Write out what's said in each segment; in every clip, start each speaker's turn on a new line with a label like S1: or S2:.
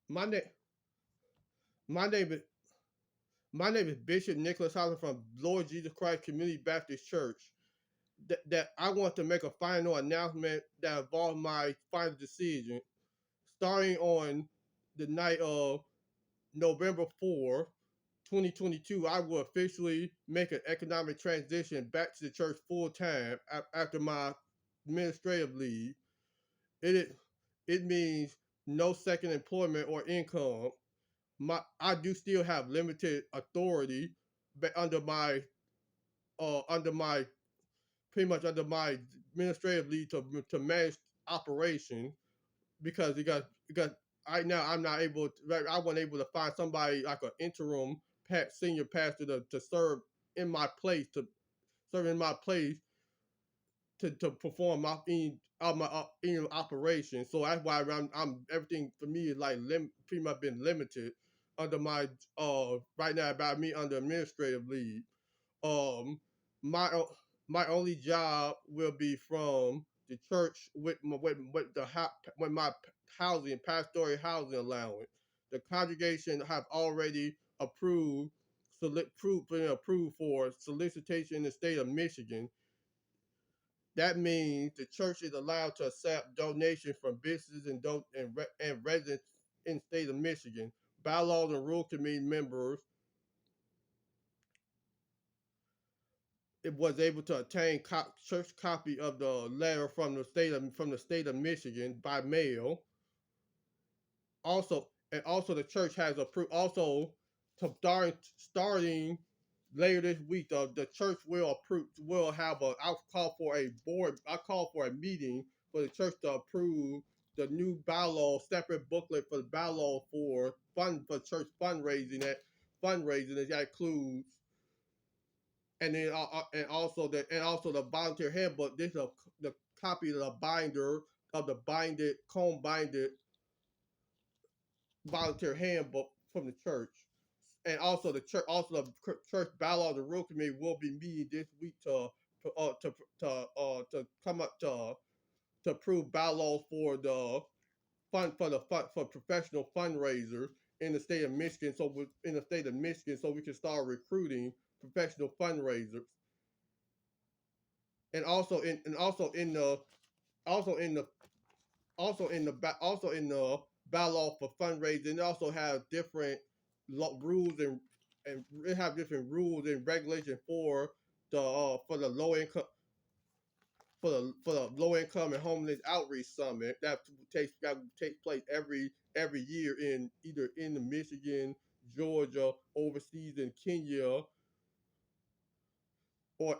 S1: My name, my name is my name is Bishop Nicholas Holland from Lord Jesus Christ Community Baptist Church. That I want to make a final announcement that involves my final decision. Starting on the night of November 4th, 2022, I will officially make an economic transition back to the church full time after my administrative leave. It it means no second employment or income. I do still have limited authority, but under my pretty much under my administrative lead to manage operation because it got right now I'm not able to, I wasn't able to find somebody like an interim senior pastor to serve in my place to serve in my place to perform my operation. So that's why I'm everything for me is like pretty much been limited under my right now about me under administrative leave. Um, my my only job will be from the church with with my housing pastoral housing allowance. The congregation have already approved for solicitation in the state of Michigan. That means the church is allowed to accept donations from businesses and residents in the state of Michigan. Bylaws and rule committee members it was able to obtain church copy of the letter from the state of Michigan by mail. Also the church has approved also to starting later this week. The church will have a I'll call for a board. I call for a meeting for the church to approve the new bylaw separate booklet for the bylaw for church fundraising that includes and then and also the volunteer handbook. This is the copy of the binder of the binded comb binded volunteer handbook from the church, and also the church bylaws and rule committee will be meeting this week to come up to approve bylaws for the fund for professional fundraisers in the state of Michigan. So we can start recruiting professional fundraisers and also in the also in the bylaw for fundraising, they also have different rules and they have different rules and regulations for the low income for the low income and homeless outreach summit that takes place every year in either in the Michigan, Georgia, overseas in Kenya, or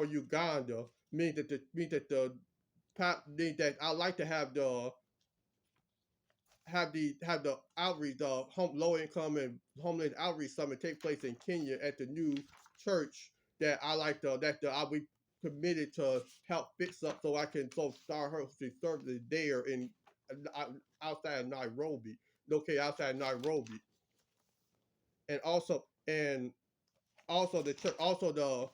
S1: Uganda. Mean that I like to have the outreach, the low income and homeless outreach summit take place in Kenya at the new church that I like to that the, I'll be committed to help fix up so I can start hosting services there in uh, outside of Nairobi, located outside of Nairobi, and also the church also the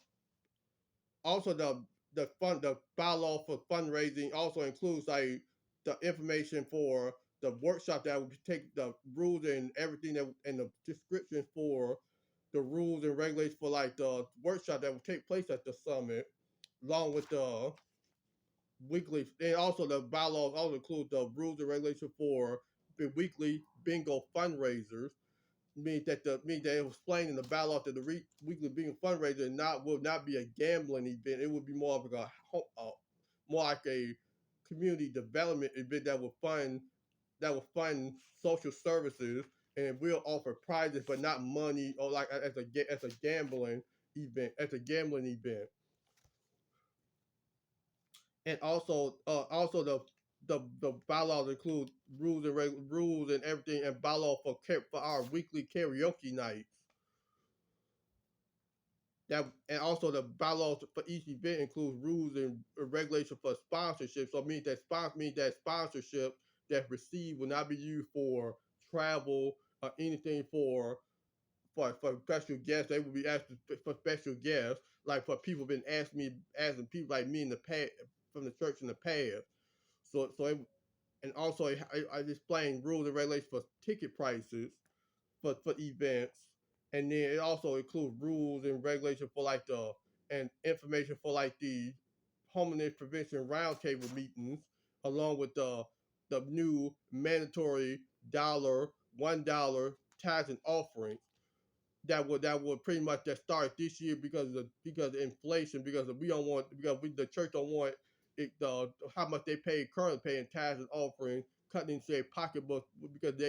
S1: bylaw for fundraising also includes like the information for the workshop that will take the rules and everything that and the description for the rules and regulations for like the workshop that will take place at the summit, along with the weekly and also the bylaws also include the rules and regulations for the weekly bingo fundraisers. Means that it was explained in the bylaw that the weekly bingo fundraiser will not be a gambling event. It would be more of more like a community development event that will fund social services and will offer prizes but not money or like as a gambling event. And also the bylaws include rules and everything and bylaw for our weekly karaoke nights. That and also the bylaws for each event includes rules and regulations for sponsorship. So it means that sponsorship that's received will not be used for travel or anything for special guests. They will be asked for special guests, like for people been asking people like me in the past from the church in the past. So and also I explained rules and regulations for ticket prices for events, and then it also includes rules and regulations for like the and information for like the homelessness prevention roundtable meetings, along with the new mandatory $1 tithes and offerings that would pretty much that start this year because of inflation we don't want the church don't want how much they pay currently paying tithes and offerings cutting into their pocketbook because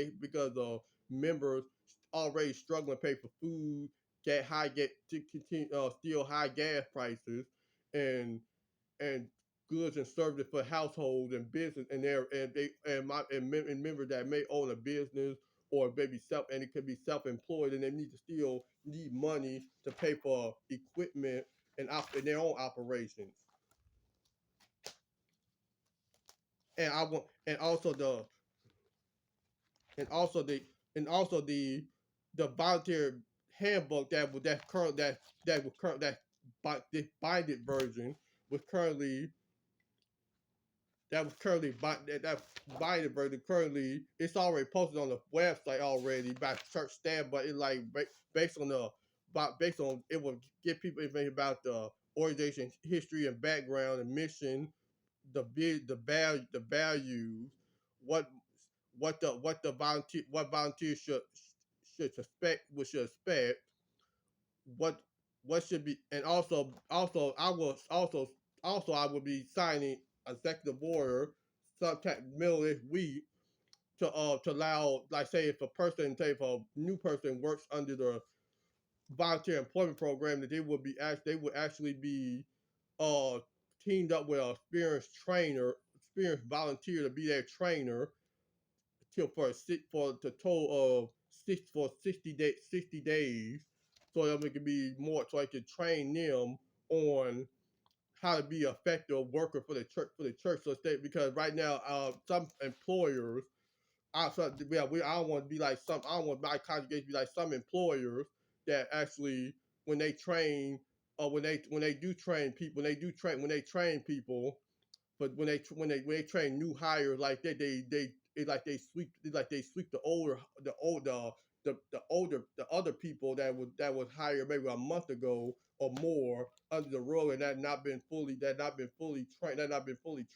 S1: members already struggling to pay for food, get to continue still high gas prices and and goods and services for households and business and members that may own a business or maybe it could be self-employed and they still need money to pay for equipment in their own operations. And I want and also the and also the volunteer handbook that was current that this binded version was currently that binded version currently it's already posted on the website already by church staff, but it like based on based on it will give people information about the organization history and background and mission, the values, what what volunteers should expect, what should be, and also I will be signing executive order sometime middle of this week to allow, like, say if a person, say if a new person works under the volunteer employment program, that they would actually be uh teamed up with a experienced volunteer to be their trainer till for the total of 60 days, so that it can be more, so I can train them on how to be an effective worker for the church so state, because right now some employers I don't want to be like some I don't want my congregation to be like some employers that actually when they train when they do train people when they train people, but when they train new hires, like they sweep the other people that was hired maybe a month ago or more under the rug, and that not been fully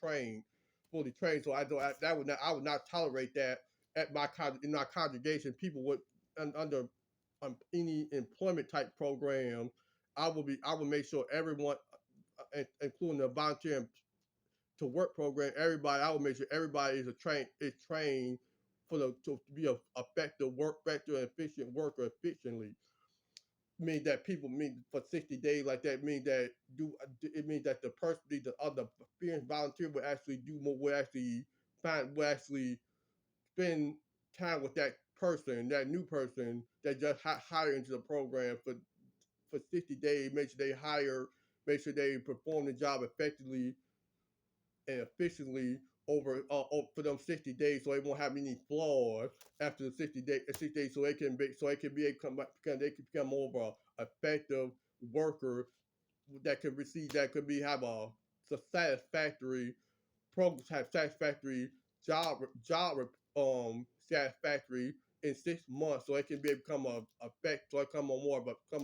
S1: trained. So I would not tolerate that in my congregation. People would under any employment type program. I would make sure everyone, including the volunteer to work program, everybody, I would make sure everybody is trained to be a effective and efficient worker efficiently. Mean that people mean for 60 days like that mean that do it means that the other experienced volunteer will actually do more will actually spend time with that new person that just hired into the program for 60 days. Make sure they perform the job effectively and efficiently for them 60 days, so they won't have any flaws after the 60 days, so they can be they can become more of a effective worker that could be have a satisfactory have satisfactory job satisfactory in 6 months, so it can become become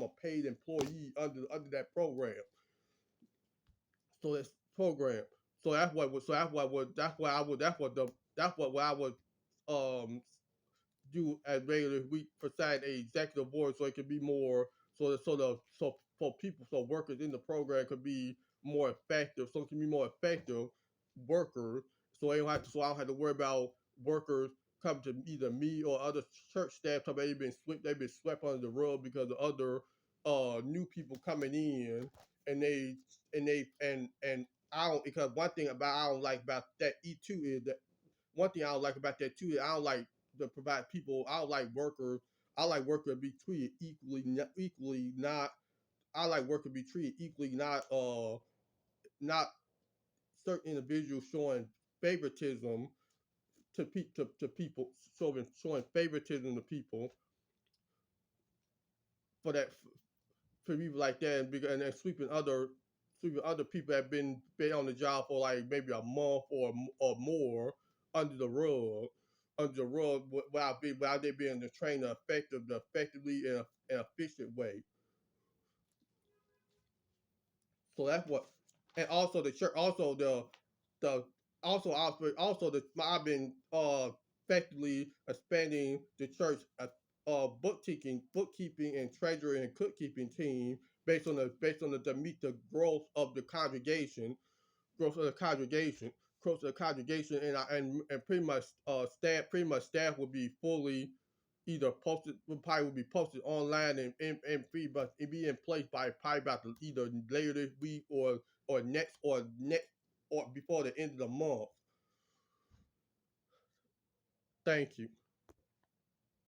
S1: a paid employee under that program. So that's program. That's what I would um do as regular week for sign a executive board, so it could be more so people, so workers in the program could be more effective, so it can be more effective workers, so I don't have to worry about workers coming to either me or other church staff because they've been swept under the rug because of other new people coming in, and I don't, because one thing about I don't like about that E2 is that one thing I don't like about that too is I don't like to provide people. I don't like workers. I like workers to be treated equally. Not I like workers to be treated equally. Not certain individuals showing favoritism to people, showing favoritism to people for that for people like that, and then sweeping other people that been on the job for like maybe a month or more under the rug without they being the trainer effectively in an efficient way. So that's what, and also the church, also the also the I've been effectively expanding the church bookkeeping and treasury and cookkeeping team based on the to meet the growth of the congregation, growth of the congregation, and pretty much staff will be fully either posted, will probably will be posted online and free, but it be in place by probably about either later this week or next or before the end of the month. Thank you.